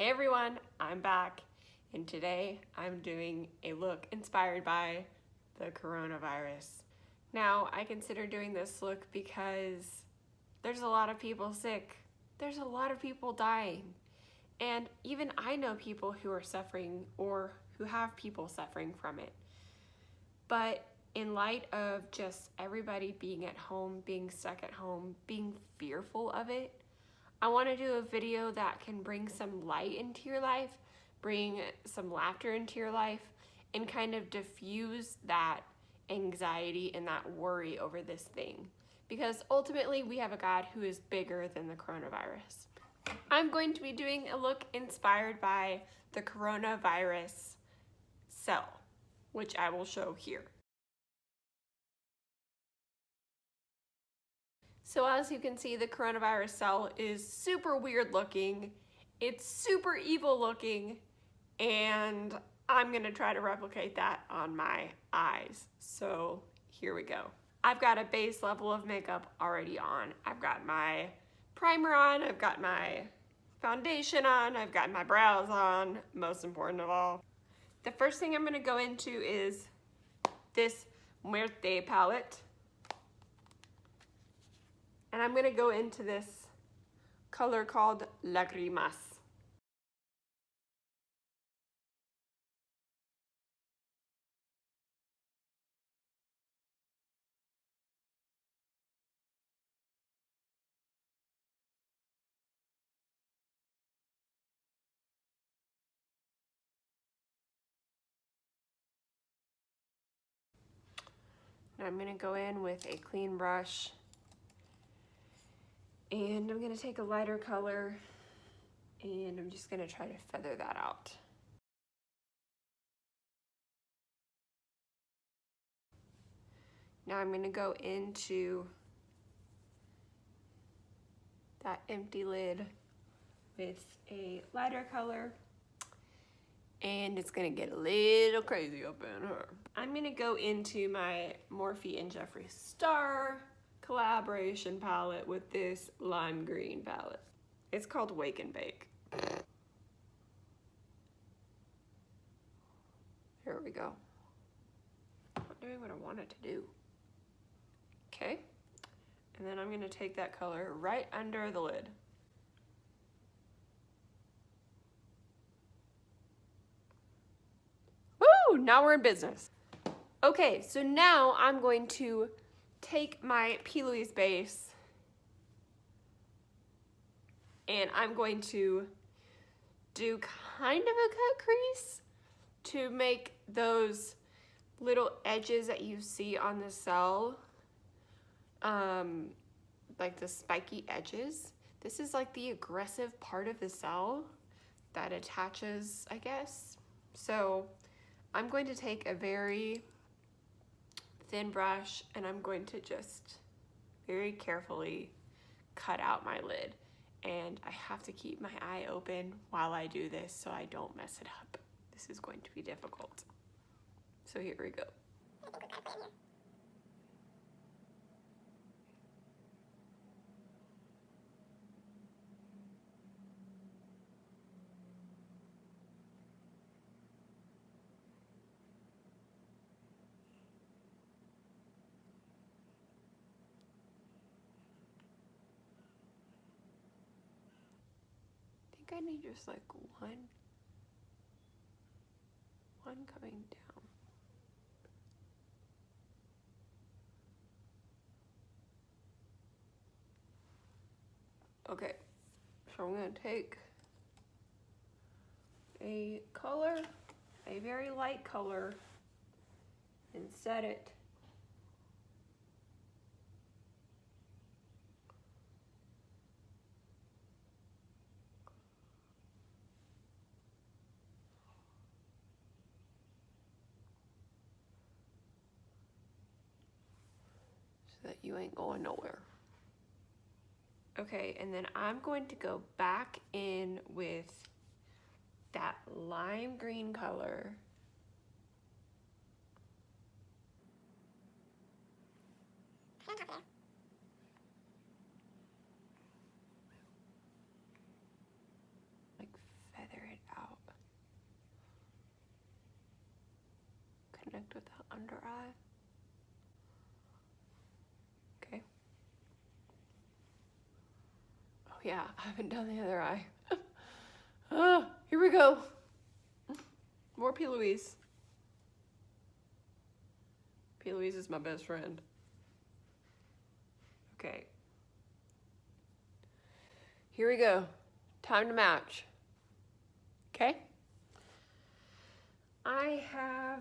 Hey everyone, I'm back, and today I'm doing a look inspired by the coronavirus. Now, I consider doing this look because there's a lot of people sick. There's a lot of people dying. And even I know people who are suffering or who have people suffering from it. But in light of just everybody being at home, being stuck at home, being fearful of it, I want to do a video that can bring some light into your life, bring some laughter into your life, and kind of diffuse that anxiety and that worry over this thing. Because ultimately, we have a God who is bigger than the coronavirus. I'm going to be doing a look inspired by the coronavirus cell, which I will show here. So as you can see, the coronavirus cell is super weird looking, it's super evil looking, and I'm gonna try to replicate that on my eyes. So here we go. I've got a base level of makeup already on. I've got my primer on, I've got my foundation on, I've got my brows on, most important of all. The first thing I'm gonna go into is this Muerte palette. And I'm gonna go into this color called Lágrimas. And I'm gonna go in with a clean brush, and I'm gonna take a lighter color, and I'm just gonna try to feather that out. Now I'm gonna go into that empty lid with a lighter color, and it's gonna get a little crazy up in her. I'm gonna go into my Morphe and Jeffree Star collaboration palette with this lime green palette. It's called Wake and Bake. Here we go. Not doing what I wanted to do. Okay, and then I'm gonna take that color right under the lid. Woo, now we're in business. Okay, so now I'm going to take my P. Louise base and I'm going to do kind of a cut crease to make those little edges that you see on the cell, like the spiky edges. This is like the aggressive part of the cell that attaches, I guess. So I'm going to take a very thin brush and I'm going to just very carefully cut out my lid. And I have to keep my eye open while I do this so I don't mess it up. This is going to be difficult. So here we go. I think I need just like one coming down. Okay, so I'm gonna take a color, a very light color, and set it so that you ain't going nowhere. Okay, and then I'm going to go back in with that lime green color. Like feather connect with that under eye. Okay. Oh yeah, I haven't done the other eye. Ah, here we go. More P. Louise. P. Louise is my best friend. Okay. Here we go. Time to match. Okay. I have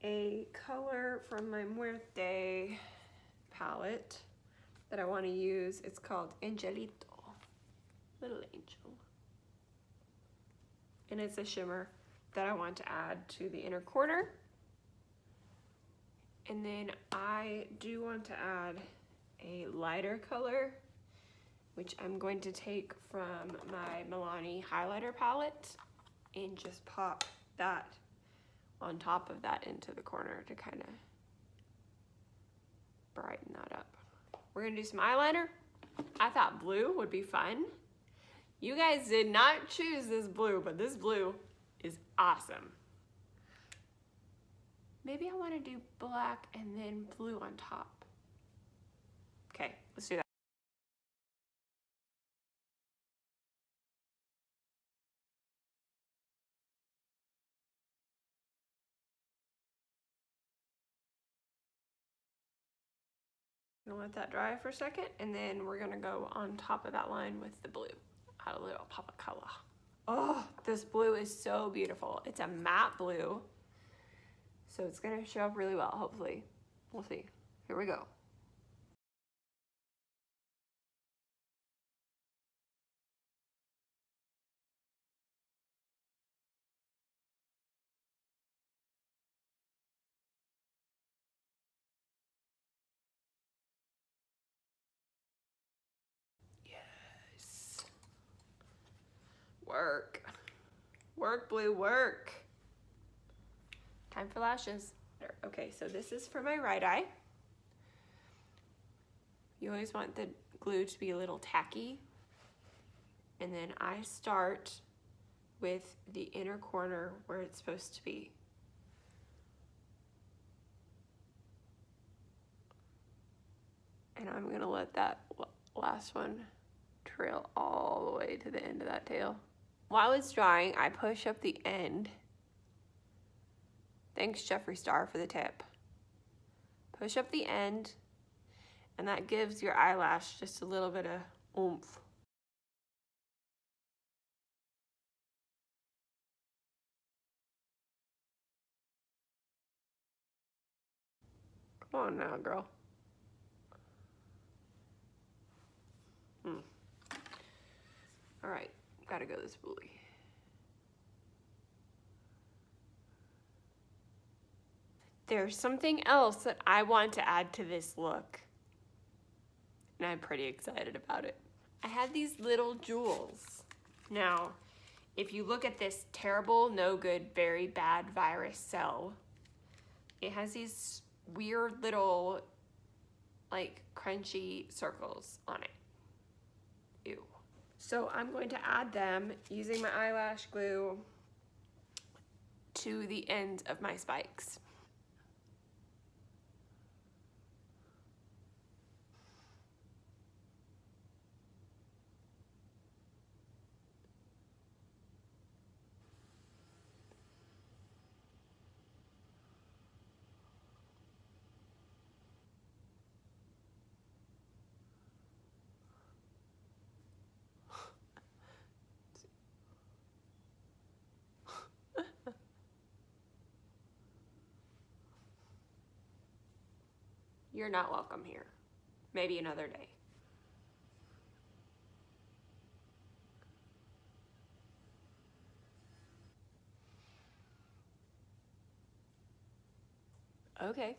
a color from my Muerte palette that I want to use. It's called Angelito, Little Angel. And it's a shimmer that I want to add to the inner corner. And then I do want to add a lighter color, which I'm going to take from my Milani highlighter palette and just pop that on top of that into the corner to kind of brighten that up. We're gonna do some eyeliner. I thought blue would be fun. You guys did not choose this blue, but this blue is awesome. Maybe I want to do black and then blue on top. Okay, let's do that. I'm gonna let that dry for a second, and then we're gonna go on top of that line with the blue. Add a little pop of color. Oh, this blue is so beautiful. It's a matte blue, so it's gonna show up really well, hopefully. We'll see. Here we go. Yes. Work. Work, blue, work. Time for lashes. Okay, so this is for my right eye. You always want the glue to be a little tacky. And then I start with the inner corner where it's supposed to be. And I'm gonna let that last one trail all the way to the end of that tail. While it's drying, I push up the end. Thanks, Jeffree Star, for the tip. Push up the end, and that gives your eyelash just a little bit of oomph. Come on now, girl. All right, gotta go this spoolie. There's something else that I want to add to this look, and I'm pretty excited about it. I had these little jewels. Now, if you look at this terrible, no good, very bad virus cell, it has these weird little, like, crunchy circles on it. Ew. So I'm going to add them using my eyelash glue to the end of my spikes. You're not welcome here. Maybe another day. Okay.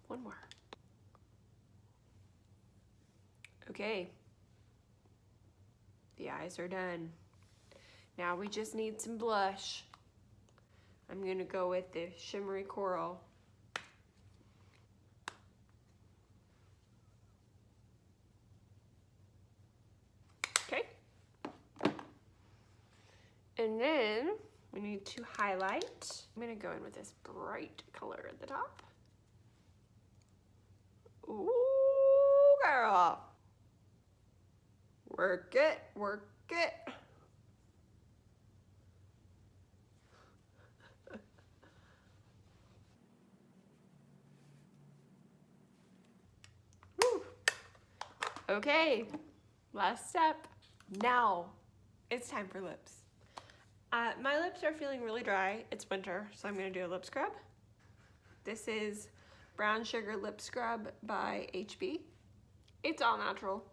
One more. Okay. The eyes are done. Now we just need some blush. I'm gonna go with the Shimmery Coral. And then we need to highlight. I'm gonna go in with this bright color at the top. Ooh, girl. Work it, work it. Woo. Okay, last step. Now it's time for lips. My lips are feeling really dry. It's winter, so I'm gonna do a lip scrub. This is Brown Sugar Lip Scrub by HB. It's all natural.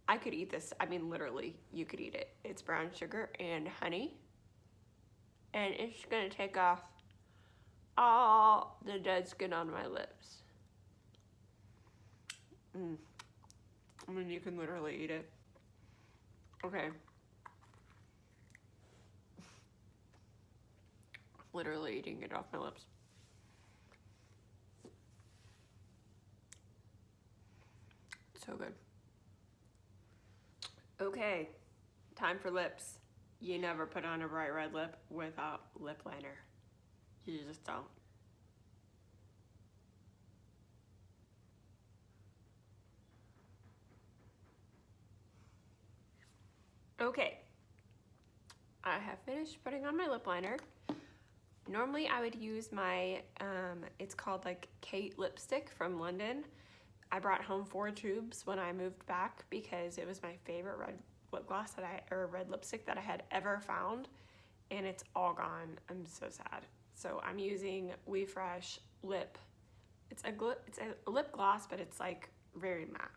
I could eat this. I mean, literally, you could eat it. It's brown sugar and honey. And it's gonna take off all the dead skin on my lips. I mean, you can literally eat it. Okay. Literally eating it off my lips. So good. Okay, time for lips. You never put on a bright red lip without lip liner. You just don't. Okay, I have finished putting on my lip liner. Normally I would use my, it's called like Kate lipstick from London. I brought home 4 tubes when I moved back because it was my favorite red lip gloss or red lipstick that I had ever found, and it's all gone. I'm so sad. So I'm using We Fresh Lip. It's a lip gloss, but it's like very matte.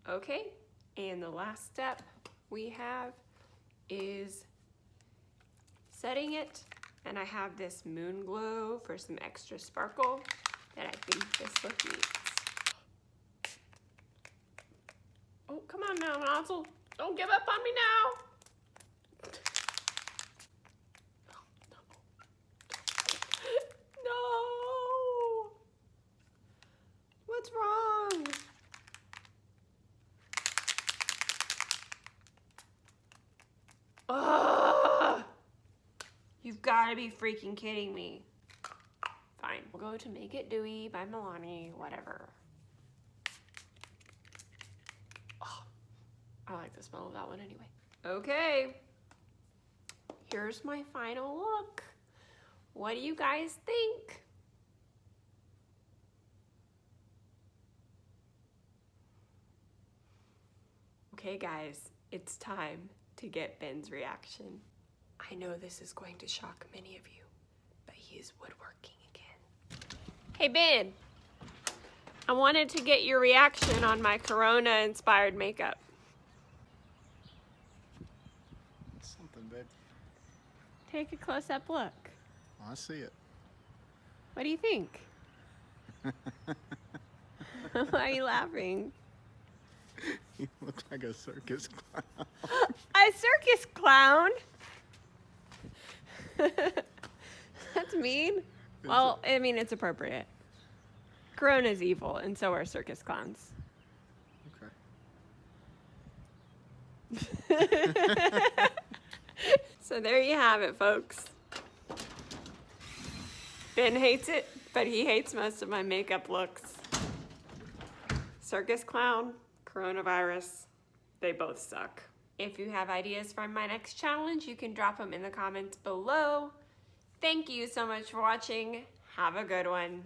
Okay, and the last step we have is setting it, and I have this Moon Glow for some extra sparkle that I think this look needs. Oh, come on now, nozzle. Don't give up on me now. No. What's wrong? Ugh. You've got to be freaking kidding me. Fine, we'll go to Make It Dewy by Milani, whatever. Oh, I like the smell of that one anyway. Okay, here's my final look. What do you guys think? Okay guys, it's time to get Ben's reaction. I know this is going to shock many of you, but he's woodworking again. Hey Ben, I wanted to get your reaction on my Corona-inspired makeup. Something, babe. Take a close-up look. I see it. What do you think? Why are you laughing? You look like a circus clown. A circus clown? That's mean. Well, I mean, it's appropriate. Corona's evil, and so are circus clowns. Okay. So there you have it, folks. Ben hates it, but he hates most of my makeup looks. Circus clown, coronavirus, they both suck. If you have ideas for my next challenge, you can drop them in the comments below. Thank you so much for watching. Have a good one.